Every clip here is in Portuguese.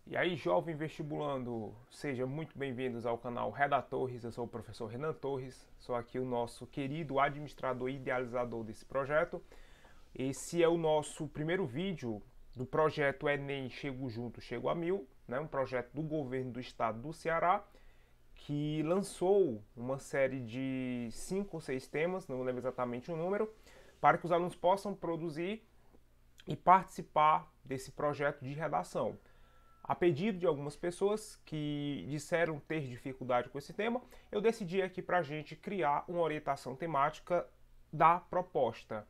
E aí, jovem vestibulando, sejam muito bem-vindos ao canal Redatores. Eu sou o professor Renan Torres, sou aqui o nosso querido administrador e idealizador desse projeto. Esse é o nosso primeiro vídeo do projeto Enem Chego Junto, Chego a Mil, né? Um projeto do governo do estado do Ceará, que lançou uma série de 5 ou 6 temas, não lembro exatamente o número, para que os alunos possam produzir e participar desse projeto de redação. A pedido de algumas pessoas que disseram ter dificuldade com esse tema, eu decidi aqui para a gente criar uma orientação temática da proposta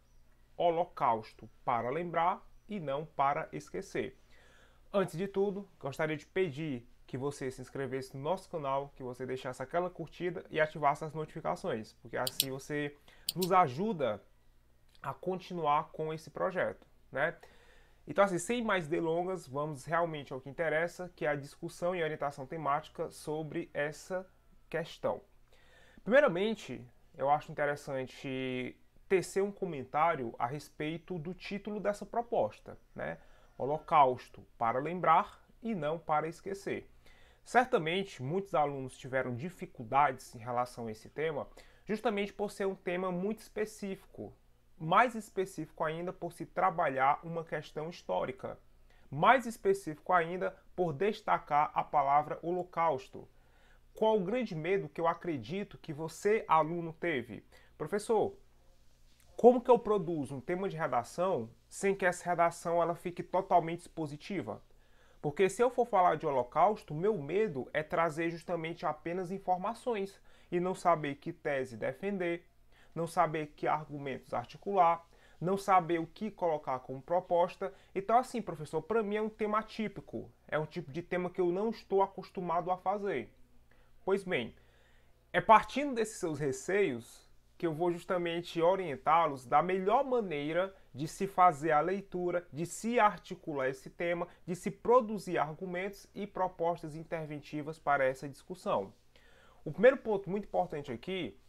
Holocausto para lembrar e não para esquecer. Antes de tudo, gostaria de pedir que você se inscrevesse no nosso canal, que você deixasse aquela curtida e ativasse as notificações, porque assim você nos ajuda a continuar com esse projeto, né? Então, assim, sem mais delongas, vamos realmente ao que interessa, que é a discussão e orientação temática sobre essa questão. Primeiramente, eu acho interessante tecer um comentário a respeito do título dessa proposta, né? Holocausto para lembrar e não para esquecer. Certamente, muitos alunos tiveram dificuldades em relação a esse tema, justamente por ser um tema muito específico, mais específico ainda por se trabalhar uma questão histórica, mais específico ainda por destacar a palavra holocausto. Qual o grande medo que eu acredito que você, aluno, teve? Professor, como que eu produzo um tema de redação sem que essa redação ela fique totalmente expositiva? Porque se eu for falar de holocausto, meu medo é trazer justamente apenas informações e não saber que tese defender, não saber que argumentos articular, não saber o que colocar como proposta. Então, assim, professor, para mim é um tema atípico, é um tipo de tema que eu não estou acostumado a fazer. Pois bem, é partindo desses seus receios que eu vou justamente orientá-los da melhor maneira de se fazer a leitura, de se articular esse tema, de se produzir argumentos e propostas interventivas para essa discussão. O primeiro ponto muito importante aqui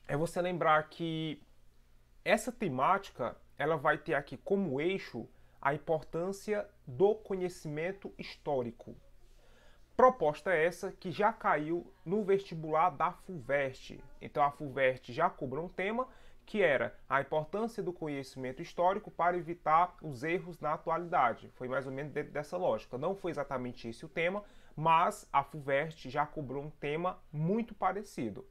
é você lembrar que essa temática ela vai ter aqui como eixo a importância do conhecimento histórico. Proposta essa que já caiu no vestibular da FUVEST. Então a FUVEST já cobrou um tema que era a importância do conhecimento histórico para evitar os erros na atualidade. Foi mais ou menos dentro dessa lógica. Não foi exatamente esse o tema, mas a FUVEST já cobrou um tema muito parecido.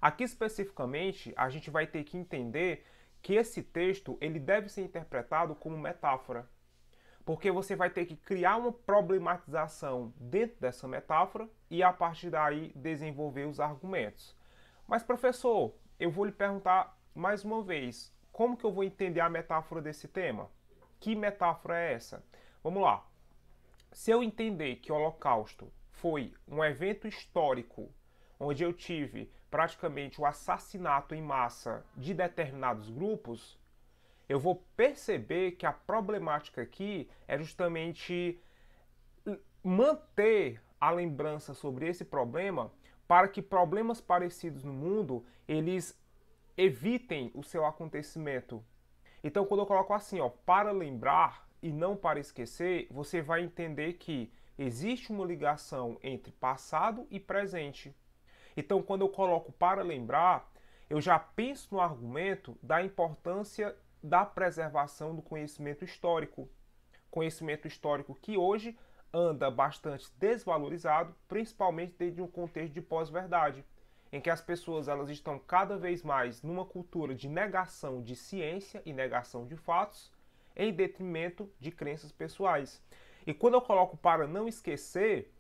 Aqui especificamente, a gente vai ter que entender que esse texto ele deve ser interpretado como metáfora, porque você vai ter que criar uma problematização dentro dessa metáfora e a partir daí desenvolver os argumentos. Mas professor, eu vou lhe perguntar mais uma vez, como que eu vou entender a metáfora desse tema? Que metáfora é essa? Vamos lá. Se eu entender que o Holocausto foi um evento histórico onde eu tive praticamente o assassinato em massa de determinados grupos, eu vou perceber que a problemática aqui é justamente manter a lembrança sobre esse problema para que problemas parecidos no mundo eles evitem o seu acontecimento. Então, quando eu coloco assim, ó, para lembrar e não para esquecer, você vai entender que existe uma ligação entre passado e presente. Então, quando eu coloco para lembrar, eu já penso no argumento da importância da preservação do conhecimento histórico. Conhecimento histórico que hoje anda bastante desvalorizado, principalmente dentro de um contexto de pós-verdade, em que as pessoas elas estão cada vez mais numa cultura de negação de ciência e negação de fatos, em detrimento de crenças pessoais. E quando eu coloco para não esquecer,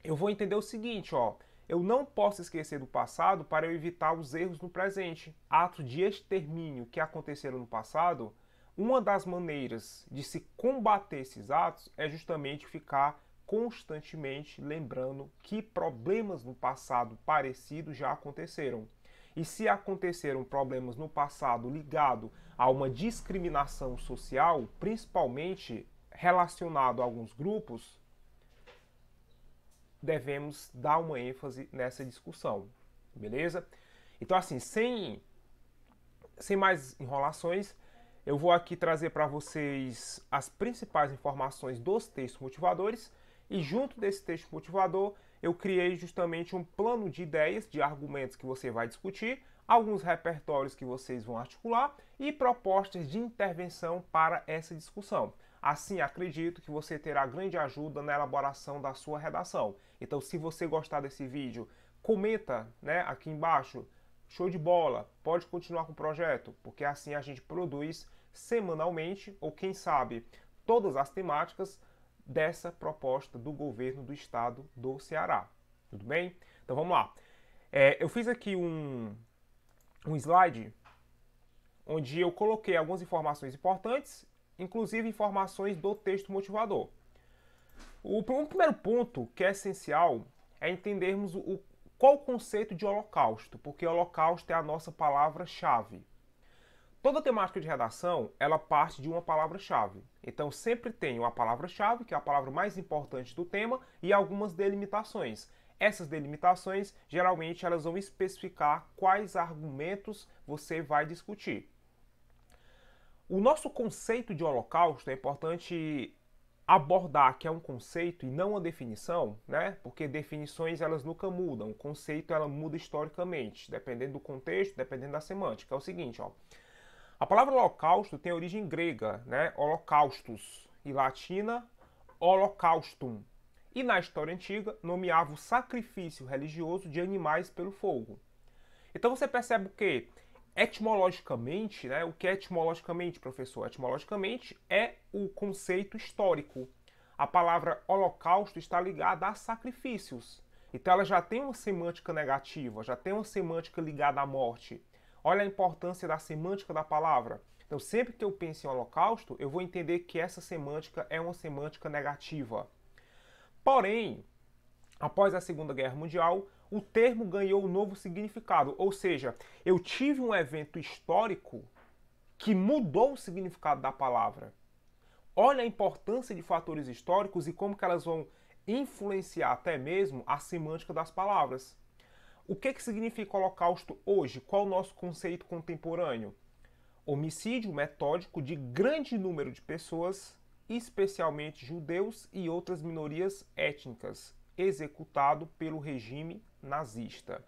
eu vou entender o seguinte, ó, eu não posso esquecer do passado para eu evitar os erros no presente. Atos de extermínio que aconteceram no passado, uma das maneiras de se combater esses atos é justamente ficar constantemente lembrando que problemas no passado parecidos já aconteceram. E se aconteceram problemas no passado ligado a uma discriminação social, principalmente relacionado a alguns grupos, devemos dar uma ênfase nessa discussão, beleza? Então, assim, sem mais enrolações, eu vou aqui trazer para vocês as principais informações dos textos motivadores E junto desse texto motivador, eu criei justamente um plano de ideias, de argumentos que você vai discutir, alguns repertórios que vocês vão articular e propostas de intervenção para essa discussão. Assim, acredito que você terá grande ajuda na elaboração da sua redação. Então, se você gostar desse vídeo, comenta, né, aqui embaixo. Show de bola, pode continuar com o projeto, porque assim a gente produz semanalmente, ou quem sabe, todas as temáticas dessa proposta do governo do estado do Ceará. Tudo bem? Então vamos lá. Eu fiz aqui um slide onde eu coloquei algumas informações importantes, inclusive informações do texto motivador. O primeiro ponto que é essencial é entendermos qual o conceito de holocausto, porque holocausto é a nossa palavra-chave. Toda temática de redação, ela parte de uma palavra-chave. Então sempre tem uma palavra-chave, que é a palavra mais importante do tema, e algumas delimitações. Essas delimitações, geralmente, elas vão especificar quais argumentos você vai discutir. O nosso conceito de holocausto é importante abordar que é um conceito e não uma definição, né? Porque definições elas nunca mudam, o conceito ela muda historicamente, dependendo do contexto, dependendo da semântica. É o seguinte, ó. A palavra holocausto tem origem grega, né? Holocaustos, e latina holocaustum. E na história antiga nomeava o sacrifício religioso de animais pelo fogo. Então você percebe o que? Etimologicamente, né? O que é etimologicamente, professor? Etimologicamente é o conceito histórico. A palavra holocausto está ligada a sacrifícios. Então ela já tem uma semântica negativa, já tem uma semântica ligada à morte. Olha a importância da semântica da palavra. Então sempre que eu penso em holocausto, eu vou entender que essa semântica é uma semântica negativa. Porém, após a Segunda Guerra Mundial, o termo ganhou um novo significado, ou seja, eu tive um evento histórico que mudou o significado da palavra. Olha a importância de fatores históricos e como que elas vão influenciar até mesmo a semântica das palavras. O que significa holocausto hoje? Qual o nosso conceito contemporâneo? Homicídio metódico de grande número de pessoas, especialmente judeus e outras minorias étnicas, executado pelo regime nazista.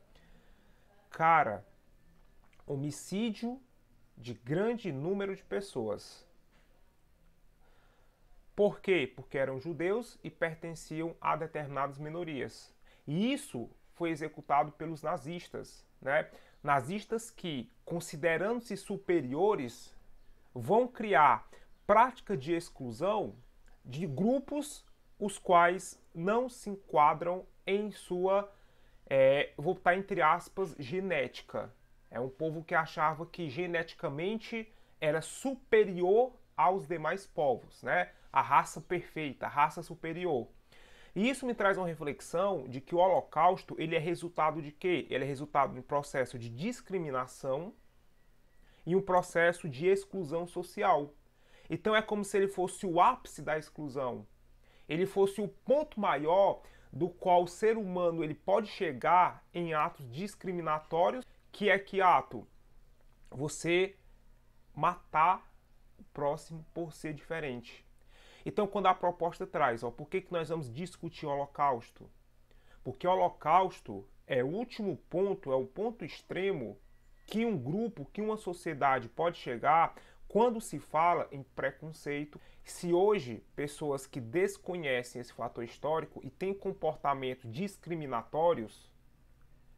Cara, homicídio de grande número de pessoas. Por quê? Porque eram judeus e pertenciam a determinadas minorias. E isso foi executado pelos nazistas, né? Nazistas que, considerando-se superiores, vão criar prática de exclusão de grupos os quais não se enquadram em sua, vou botar entre aspas, genética. É um povo que achava que geneticamente era superior aos demais povos, né? A raça perfeita, a raça superior. E isso me traz uma reflexão de que o Holocausto ele é resultado de quê? Ele é resultado de um processo de discriminação e um processo de exclusão social. Então é como se ele fosse o ápice da exclusão. Ele fosse o ponto maior do qual o ser humano ele pode chegar em atos discriminatórios, que é que ato? Você matar o próximo por ser diferente. Então, quando a proposta traz, por que nós vamos discutir o Holocausto? Porque o Holocausto é o último ponto, é o ponto extremo que um grupo, que uma sociedade pode chegar quando se fala em preconceito. Se hoje pessoas que desconhecem esse fator histórico e têm comportamentos discriminatórios,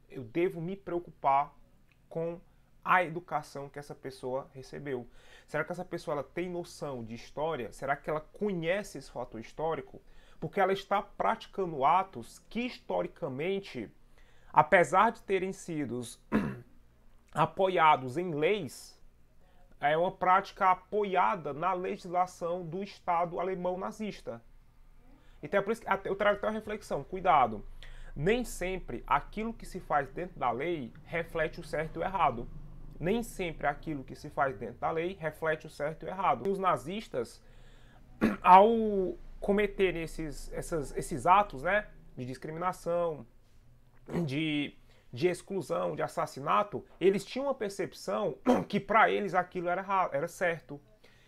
eu devo me preocupar com a educação que essa pessoa recebeu. Será que essa pessoa ela tem noção de história? Será que ela conhece esse fator histórico? Porque ela está praticando atos que historicamente, apesar de terem sido apoiados em leis, é uma prática apoiada na legislação do Estado alemão nazista. Então é por isso que eu trago até uma reflexão, cuidado. Nem sempre aquilo que se faz dentro da lei reflete o certo e o errado. Nem sempre aquilo que se faz dentro da lei reflete o certo e o errado. E os nazistas, ao cometerem esses atos, né, de discriminação, de exclusão, de assassinato, eles tinham uma percepção que para eles aquilo era certo.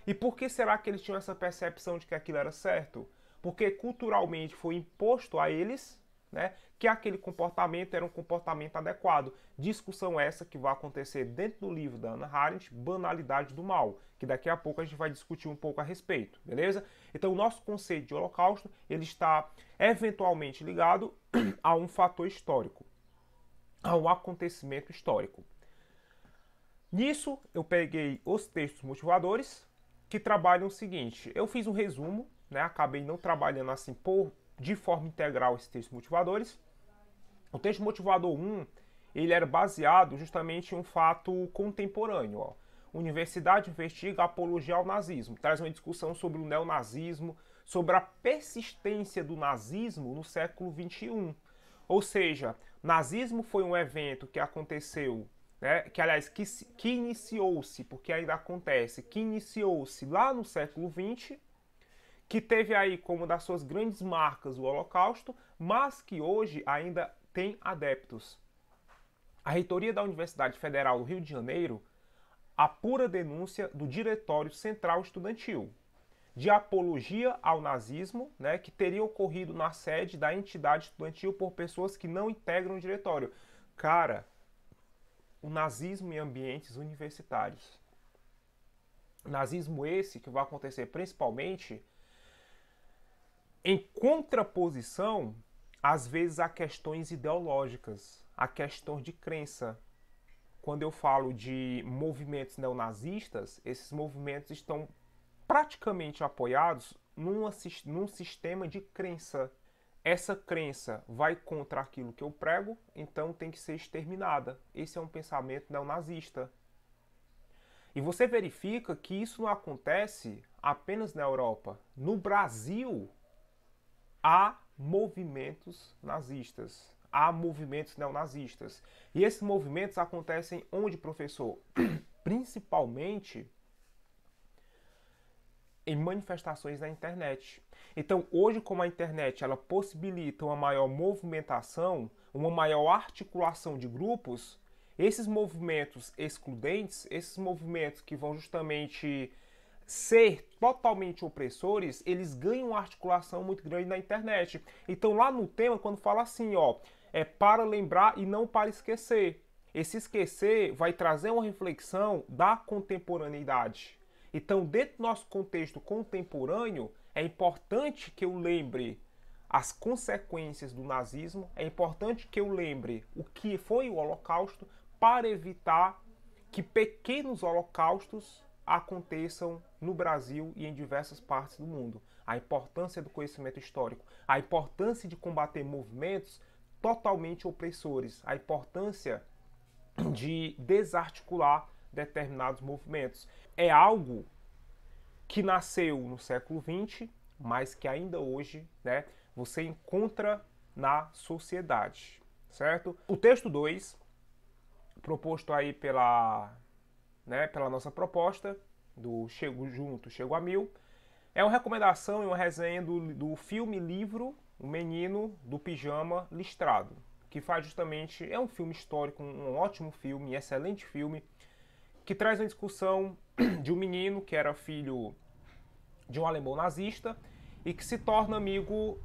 E por que será que eles tinham essa percepção de que aquilo era certo? porque culturalmente foi imposto a eles, né, que aquele comportamento era um comportamento adequado. Discussão essa que vai acontecer dentro do livro da Hannah Arendt, Banalidade do Mal, que daqui a pouco a gente vai discutir um pouco a respeito, beleza? Então o nosso conceito de holocausto, ele está eventualmente ligado a um fator histórico, a um acontecimento histórico. Nisso eu peguei os textos motivadores, que trabalham o seguinte: eu fiz um resumo, né, acabei não trabalhando assim de forma integral esses textos motivadores. O texto motivador 1, ele era baseado justamente em um fato contemporâneo. Ó. Universidade investiga a apologia ao nazismo, traz uma discussão sobre o neonazismo, sobre a persistência do nazismo no século XXI. Ou seja, nazismo foi um evento que aconteceu, né, que aliás, que iniciou-se, porque ainda acontece, que iniciou-se lá no século XX, que teve aí como das suas grandes marcas o Holocausto, mas que hoje ainda tem adeptos. A reitoria da Universidade Federal do Rio de Janeiro apura denúncia do Diretório Central Estudantil de apologia ao nazismo, né, que teria ocorrido na sede da entidade estudantil por pessoas que não integram o diretório. Cara, o nazismo em ambientes universitários. Nazismo esse que vai acontecer principalmente em contraposição, às vezes, a questões ideológicas, a questão de crença. Quando eu falo de movimentos neonazistas, esses movimentos estão praticamente apoiados num sistema de crença. Essa crença vai contra aquilo que eu prego, então tem que ser exterminada. Esse é um pensamento neonazista. E você verifica que isso não acontece apenas na Europa. No Brasil, há movimentos nazistas, há movimentos neonazistas. E esses movimentos acontecem onde, professor? Principalmente em manifestações na internet. Então, hoje, como a internet ela possibilita uma maior movimentação, uma maior articulação de grupos, esses movimentos excludentes, esses movimentos que vão justamente ser totalmente opressores, eles ganham uma articulação muito grande na internet. Então, lá no tema, quando fala assim, ó, é para lembrar e não para esquecer. Esse esquecer vai trazer uma reflexão da contemporaneidade. Então, dentro do nosso contexto contemporâneo, é importante que eu lembre as consequências do nazismo, é importante que eu lembre o que foi o Holocausto, para evitar que pequenos holocaustos aconteçam no Brasil e em diversas partes do mundo. A importância do conhecimento histórico, a importância de combater movimentos totalmente opressores, a importância de desarticular determinados movimentos. É algo que nasceu no século XX, mas que ainda hoje, né, você encontra na sociedade, certo? O texto 2, proposto aí pela nossa proposta do Chego Junto, Chego a Mil, é uma recomendação e uma resenha do filme-livro O Menino do Pijama Listrado, que faz justamente, é um filme histórico, um ótimo filme, um excelente filme, que traz uma discussão de um menino que era filho de um alemão nazista e que se torna amigo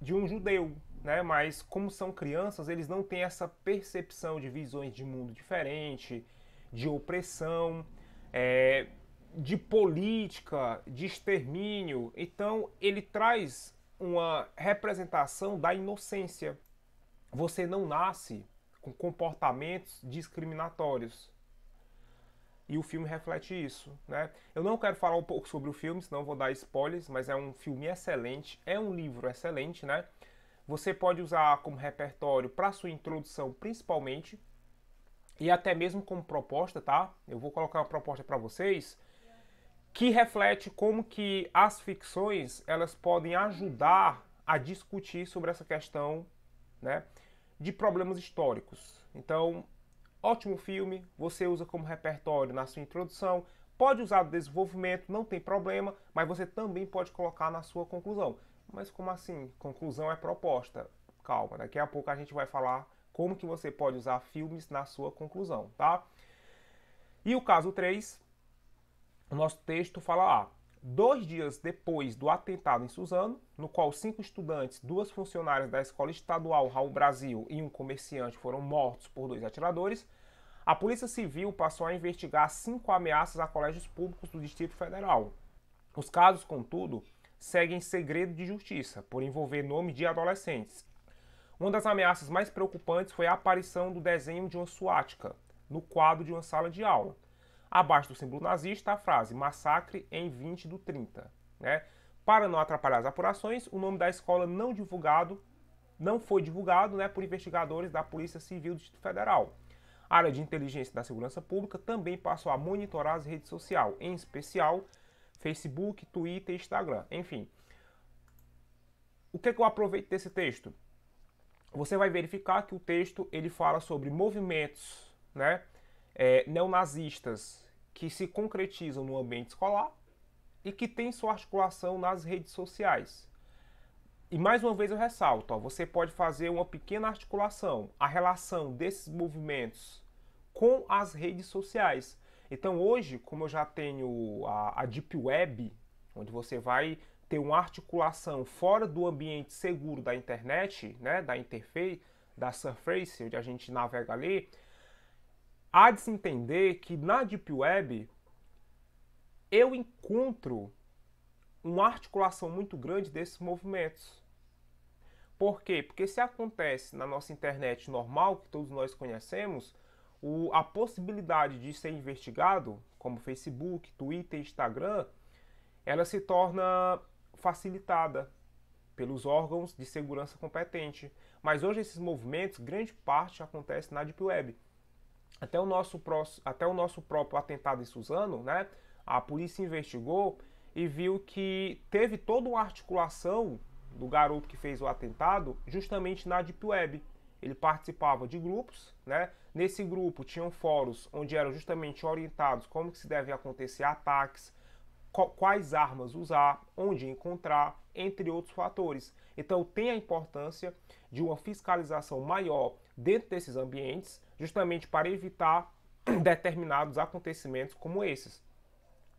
de um judeu, né? Mas como são crianças, eles não têm essa percepção de visões de mundo diferente, de opressão, de política, de extermínio. Então ele traz uma representação da inocência. Você não nasce com comportamentos discriminatórios. E o filme reflete isso, né? Eu não quero falar um pouco sobre o filme, senão vou dar spoilers, mas é um filme excelente, é um livro excelente, né? Você pode usar como repertório para sua introdução, principalmente, e até mesmo como proposta, tá? Eu vou colocar uma proposta para vocês que reflete como que as ficções elas podem ajudar a discutir sobre essa questão, né, de problemas históricos. Então, ótimo filme, você usa como repertório na sua introdução, pode usar no desenvolvimento, não tem problema, mas você também pode colocar na sua conclusão. Mas como assim? Conclusão é proposta. Calma, daqui a pouco a gente vai falar como que você pode usar filmes na sua conclusão, tá? E o caso 3, o nosso texto fala lá, 2 dias depois do atentado em Suzano, no qual 5 estudantes, 2 funcionárias da Escola Estadual Raul Brasil e um comerciante foram mortos por 2 atiradores, a Polícia Civil passou a investigar 5 ameaças a colégios públicos do Distrito Federal. Os casos, contudo, seguem segredo de justiça, por envolver nome de adolescentes. Uma das ameaças mais preocupantes foi a aparição do desenho de uma suástica no quadro de uma sala de aula. Abaixo do símbolo nazista, a frase massacre em 20/30. Né? Para não atrapalhar as apurações, o nome da escola não foi divulgado, né, por investigadores da Polícia Civil do Distrito Federal. A área de inteligência da segurança pública também passou a monitorar as redes sociais, em especial Facebook, Twitter e Instagram. Enfim, o que eu aproveito desse texto? Você vai verificar que o texto ele fala sobre movimentos, né, neonazistas que se concretizam no ambiente escolar e que têm sua articulação nas redes sociais. E mais uma vez eu ressalto, ó, você pode fazer uma pequena articulação, a relação desses movimentos com as redes sociais. Então hoje, como eu já tenho a Deep Web, onde você vai ter uma articulação fora do ambiente seguro da internet, né, da interface, da surface, onde a gente navega ali, há de se entender que na Deep Web eu encontro uma articulação muito grande desses movimentos. Por quê? Porque se acontece na nossa internet normal, que todos nós conhecemos, a possibilidade de ser investigado, como Facebook, Twitter, Instagram, ela se torna facilitada pelos órgãos de segurança competente. Mas hoje esses movimentos, grande parte acontece na Deep Web. Até o nosso próprio atentado em Suzano, né, a polícia investigou e viu que teve toda uma articulação do garoto que fez o atentado justamente na Deep Web. Ele participava de grupos, né? Nesse grupo tinham fóruns onde eram justamente orientados como que se devem acontecer ataques, quais armas usar, onde encontrar, entre outros fatores. Então tem a importância de uma fiscalização maior dentro desses ambientes, justamente para evitar determinados acontecimentos como esses.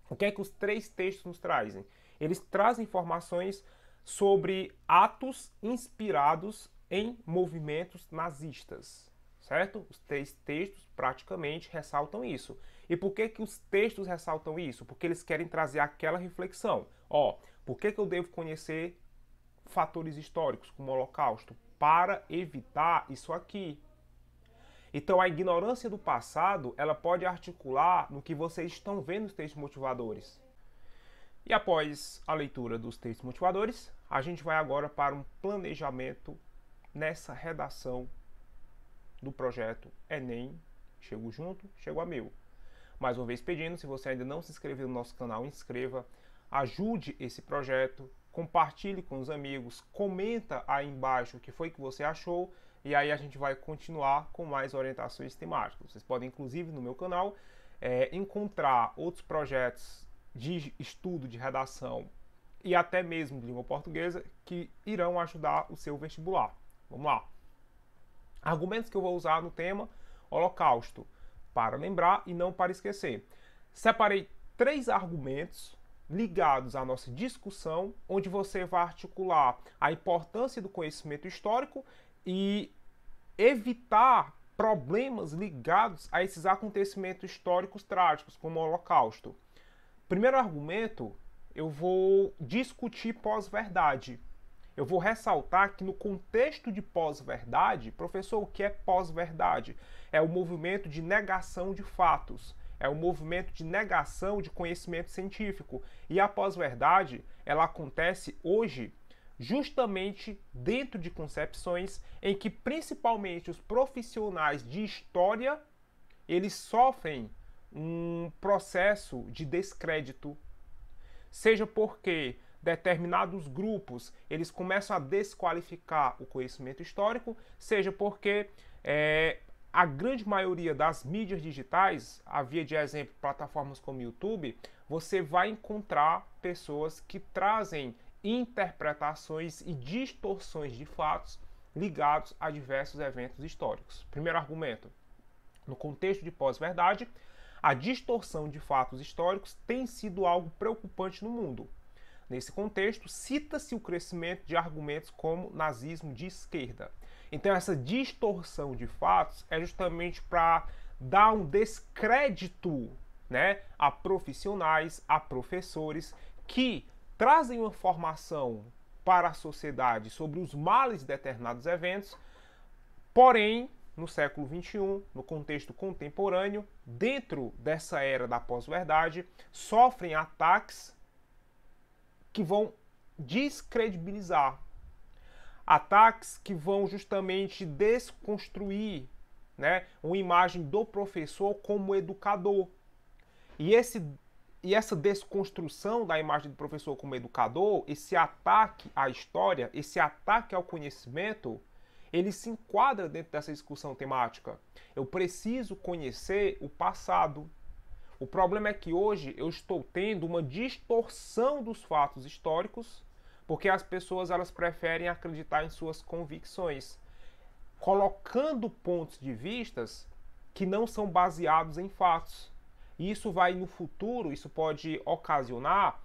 O que é que os 3 textos nos trazem? Eles trazem informações sobre atos inspirados em movimentos nazistas, certo? Os 3 textos praticamente ressaltam isso. E por que que os textos ressaltam isso? Porque eles querem trazer aquela reflexão. Por que que eu devo conhecer fatores históricos como o Holocausto? Para evitar isso aqui. Então a ignorância do passado, ela pode articular no que vocês estão vendo nos textos motivadores. E após a leitura dos textos motivadores, a gente vai agora para um planejamento nessa redação do projeto Enem. Chego junto, chego a meu. Mais uma vez pedindo, se você ainda não se inscreveu no nosso canal, inscreva, ajude esse projeto, compartilhe com os amigos, comenta aí embaixo o que foi que você achou e aí a gente vai continuar com mais orientações temáticas. Vocês podem, inclusive, no meu canal, encontrar outros projetos de estudo de redação e até mesmo de língua portuguesa que irão ajudar o seu vestibular. Vamos lá. Argumentos que eu vou usar no tema Holocausto, para lembrar e não para esquecer. Separei 3 argumentos ligados à nossa discussão, onde você vai articular a importância do conhecimento histórico e evitar problemas ligados a esses acontecimentos históricos trágicos, como o Holocausto. Primeiro argumento, eu vou discutir pós-verdade. Eu vou ressaltar que no contexto de pós-verdade, professor, o que é pós-verdade? É o movimento de negação de fatos, é o movimento de negação de conhecimento científico. E a pós-verdade, ela acontece hoje justamente dentro de concepções em que principalmente os profissionais de história, eles sofrem um processo de descrédito, seja porque determinados grupos eles começam a desqualificar o conhecimento histórico, seja porque a grande maioria das mídias digitais, havia de exemplo plataformas como o YouTube, você vai encontrar pessoas que trazem interpretações e distorções de fatos ligados a diversos eventos históricos. Primeiro argumento, no contexto de pós-verdade, a distorção de fatos históricos tem sido algo preocupante no mundo. Nesse contexto, cita-se o crescimento de argumentos como nazismo de esquerda. Então, essa distorção de fatos é justamente para dar um descrédito, né, a profissionais, a professores que trazem uma formação para a sociedade sobre os males de determinados eventos, porém, no século XXI, no contexto contemporâneo, dentro dessa era da pós-verdade, sofrem ataques que vão descredibilizar, ataques que vão justamente desconstruir, né, uma imagem do professor como educador. E essa desconstrução da imagem do professor como educador, esse ataque à história, esse ataque ao conhecimento, ele se enquadra dentro dessa discussão temática. Eu preciso conhecer o passado. O problema é que hoje eu estou tendo uma distorção dos fatos históricos, porque as pessoas elas preferem acreditar em suas convicções, colocando pontos de vistas que não são baseados em fatos. E isso vai no futuro, isso pode ocasionar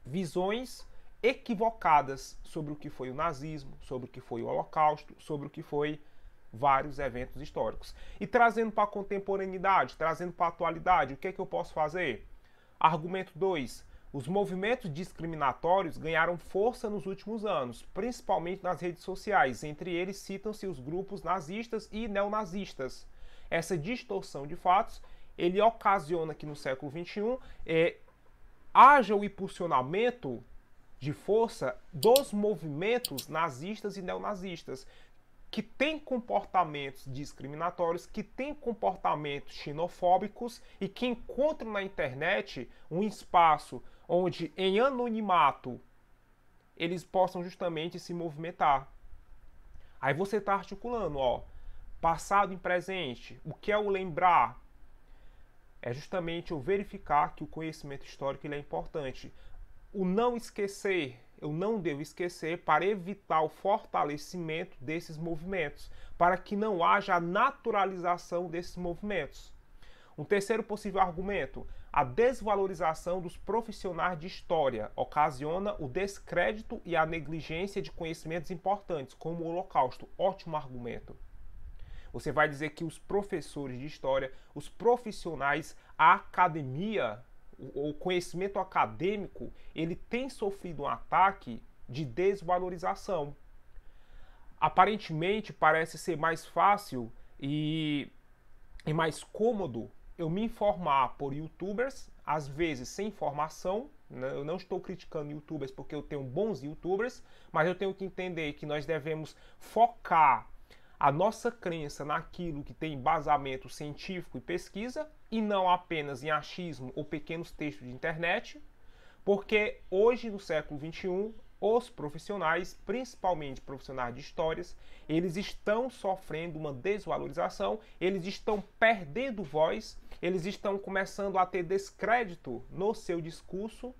visões equivocadas sobre o que foi o nazismo, sobre o que foi o Holocausto, sobre o que foi vários eventos históricos. E trazendo para a contemporaneidade, trazendo para a atualidade, o que é que eu posso fazer? Argumento 2. Os movimentos discriminatórios ganharam força nos últimos anos, principalmente nas redes sociais. Entre eles citam-se os grupos nazistas e neonazistas. Essa distorção de fatos, ele ocasiona que no século XXI haja o impulsionamento de força dos movimentos nazistas e neonazistas, que têm comportamentos discriminatórios, que têm comportamentos xenofóbicos e que encontram na internet um espaço onde, em anonimato, eles possam justamente se movimentar. Aí você está articulando, ó, passado e presente. O que é o lembrar? É justamente o verificar que o conhecimento histórico ele é importante. O não esquecer, eu não devo esquecer para evitar o fortalecimento desses movimentos, para que não haja a naturalização desses movimentos. Um terceiro possível argumento, a desvalorização dos profissionais de história ocasiona o descrédito e a negligência de conhecimentos importantes, como o Holocausto. Ótimo argumento. Você vai dizer que os professores de história, os profissionais, a academia, o conhecimento acadêmico, ele tem sofrido um ataque de desvalorização. Aparentemente, parece ser mais fácil e mais cômodo eu me informar por youtubers, às vezes sem formação. Eu não estou criticando youtubers porque eu tenho bons youtubers, mas eu tenho que entender que nós devemos focar a nossa crença naquilo que tem embasamento científico e pesquisa, e não apenas em achismo ou pequenos textos de internet, porque hoje, no século XXI, os profissionais, principalmente profissionais de histórias, eles estão sofrendo uma desvalorização, eles estão perdendo voz, eles estão começando a ter descrédito no seu discurso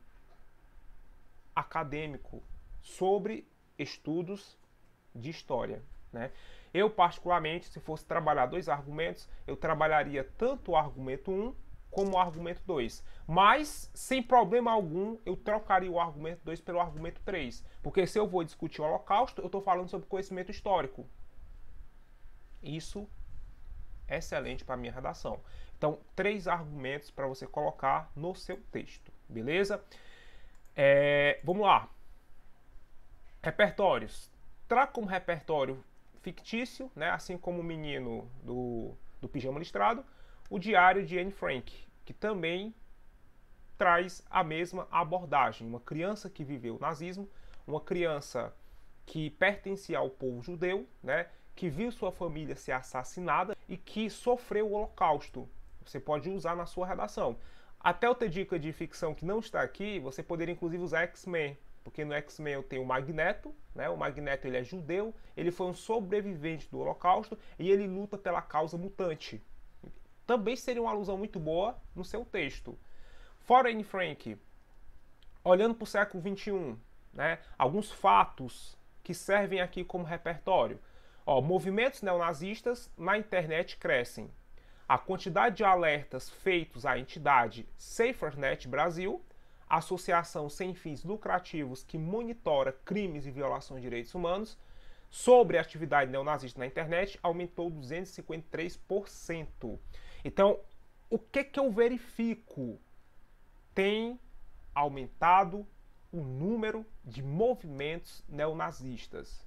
acadêmico sobre estudos de história, né? Eu, particularmente, se fosse trabalhar dois argumentos, eu trabalharia tanto o argumento 1 como o argumento 2. Mas, sem problema algum, eu trocaria o argumento 2 pelo argumento 3. Porque se eu vou discutir o Holocausto, eu estou falando sobre conhecimento histórico. Isso é excelente para a minha redação. Então, 3 argumentos para você colocar no seu texto, beleza? Vamos lá. Repertórios. Traga como repertório fictício, né, assim como o menino do Pijama Listrado, o Diário de Anne Frank, que também traz a mesma abordagem. Uma criança que viveu o nazismo, uma criança que pertencia ao povo judeu, né, que viu sua família ser assassinada e que sofreu o Holocausto. Você pode usar na sua redação. Até eu ter dica de ficção que não está aqui, você poderia inclusive usar X-Men, porque no X-Men eu tenho o Magneto, né? O Magneto ele é judeu, ele foi um sobrevivente do Holocausto e ele luta pela causa mutante. Também seria uma alusão muito boa no seu texto. Fora Anne Frank, olhando para o século XXI, né? Alguns fatos que servem aqui como repertório. Ó, movimentos neonazistas na internet crescem. a quantidade de alertas feitos à entidade SaferNet Brasil, associação sem fins lucrativos que monitora crimes e violações de direitos humanos, sobre a atividade neonazista na internet, aumentou 253%. Então, o que eu verifico? Tem aumentado o número de movimentos neonazistas.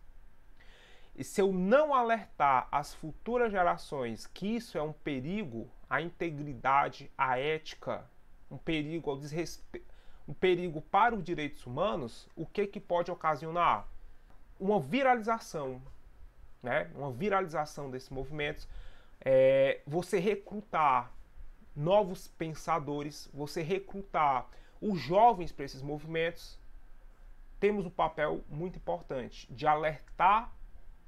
E se eu não alertar as futuras gerações que isso é um perigo à integridade, à ética, um perigo ao desrespeito, um perigo para os direitos humanos, o que pode ocasionar? Uma viralização, né? Uma viralização desses movimentos, você recrutar novos pensadores, você recrutar os jovens para esses movimentos. Temos um papel muito importante de alertar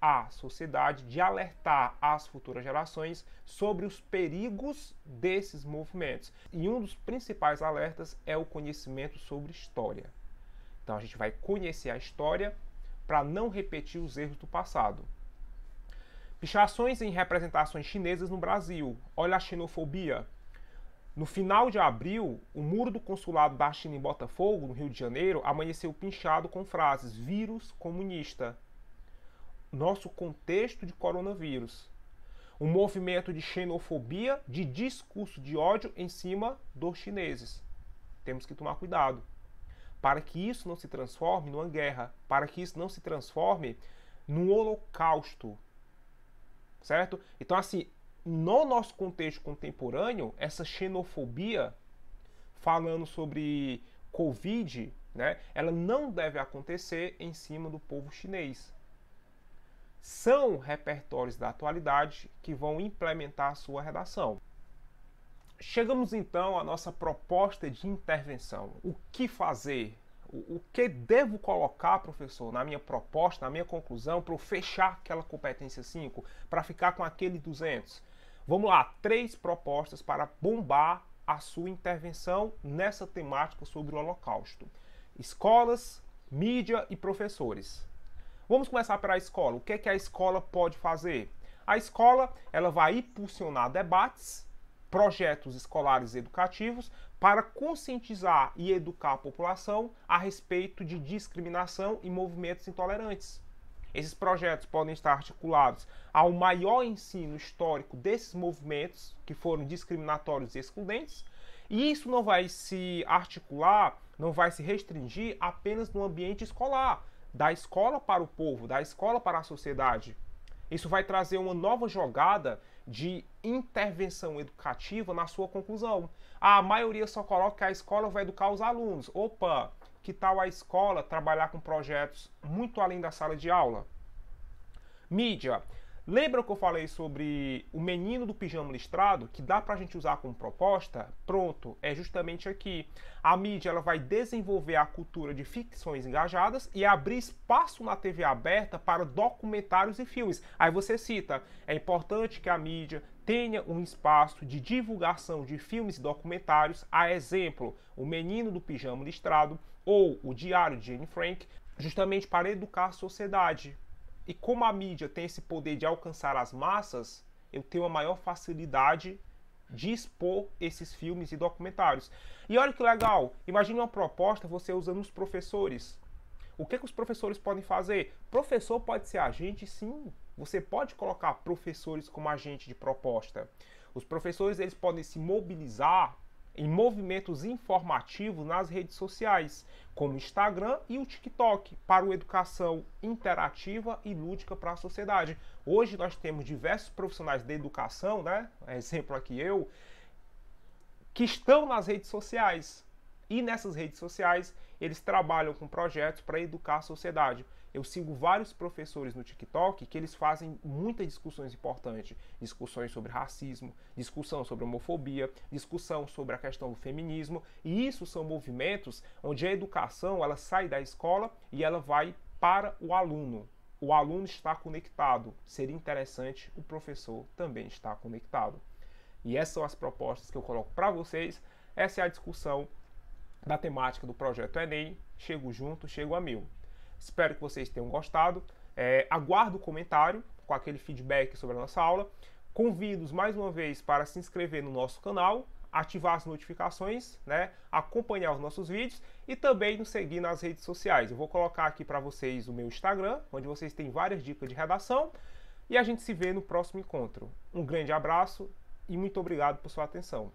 a sociedade, de alertar as futuras gerações sobre os perigos desses movimentos. E um dos principais alertas é o conhecimento sobre história. Então a gente vai conhecer a história para não repetir os erros do passado. Pichações em representações chinesas no Brasil. Olha a xenofobia. No final de abril, o muro do consulado da China em Botafogo, no Rio de Janeiro, amanheceu pinchado com frases vírus comunista. Nosso contexto de coronavírus. Um movimento de xenofobia, de discurso de ódio em cima dos chineses. Temos que tomar cuidado para que isso não se transforme numa guerra, para que isso não se transforme num holocausto, certo? Então, assim, no nosso contexto contemporâneo, essa xenofobia, falando sobre Covid, né, ela não deve acontecer em cima do povo chinês. São repertórios da atualidade que vão implementar a sua redação. Chegamos então à nossa proposta de intervenção. O que fazer? O que devo colocar, professor, na minha proposta, na minha conclusão, para eu fechar aquela competência 5, para ficar com aquele 200? Vamos lá, 3 propostas para bombar a sua intervenção nessa temática sobre o Holocausto. Escolas, mídia e professores. Vamos começar pela escola. O que a escola pode fazer? A escola ela vai impulsionar debates, projetos escolares e educativos para conscientizar e educar a população a respeito de discriminação e movimentos intolerantes. Esses projetos podem estar articulados ao maior ensino histórico desses movimentos que foram discriminatórios e excludentes, e isso não vai se articular, não vai se restringir apenas no ambiente escolar, da escola para o povo, da escola para a sociedade. Isso vai trazer uma nova jogada de intervenção educativa na sua conclusão. A maioria só coloca que a escola vai educar os alunos. Opa, que tal a escola trabalhar com projetos muito além da sala de aula? Mídia. Lembra que eu falei sobre o menino do pijama listrado, que dá para a gente usar como proposta? Pronto, é justamente aqui. A mídia ela vai desenvolver a cultura de ficções engajadas e abrir espaço na TV aberta para documentários e filmes. Aí você cita, é importante que a mídia tenha um espaço de divulgação de filmes e documentários, a exemplo, o menino do pijama listrado ou o Diário de Anne Frank, justamente para educar a sociedade. E como a mídia tem esse poder de alcançar as massas, eu tenho a maior facilidade de expor esses filmes e documentários. E olha que legal, imagine uma proposta você usando os professores. O que os professores podem fazer? Professor pode ser agente, sim. Você pode colocar professores como agente de proposta. Os professores eles podem se mobilizar em movimentos informativos nas redes sociais, como o Instagram e o TikTok, para uma educação interativa e lúdica para a sociedade. Hoje nós temos diversos profissionais de educação, né? Exemplo aqui eu, que estão nas redes sociais. E nessas redes sociais, eles trabalham com projetos para educar a sociedade. Eu sigo vários professores no TikTok que eles fazem muitas discussões importantes. Discussões sobre racismo, discussão sobre homofobia, discussão sobre a questão do feminismo. E isso são movimentos onde a educação ela sai da escola e ela vai para o aluno. O aluno está conectado. Seria interessante o professor também estar conectado. E essas são as propostas que eu coloco para vocês. Essa é a discussão da temática do projeto Enem. Chego junto, chego a 1000. Espero que vocês tenham gostado. Aguardo o comentário com aquele feedback sobre a nossa aula. Convido-os mais uma vez para se inscrever no nosso canal, ativar as notificações, né, acompanhar os nossos vídeos e também nos seguir nas redes sociais. Eu vou colocar aqui para vocês o meu Instagram, onde vocês têm várias dicas de redação, e a gente se vê no próximo encontro. Um grande abraço e muito obrigado por sua atenção.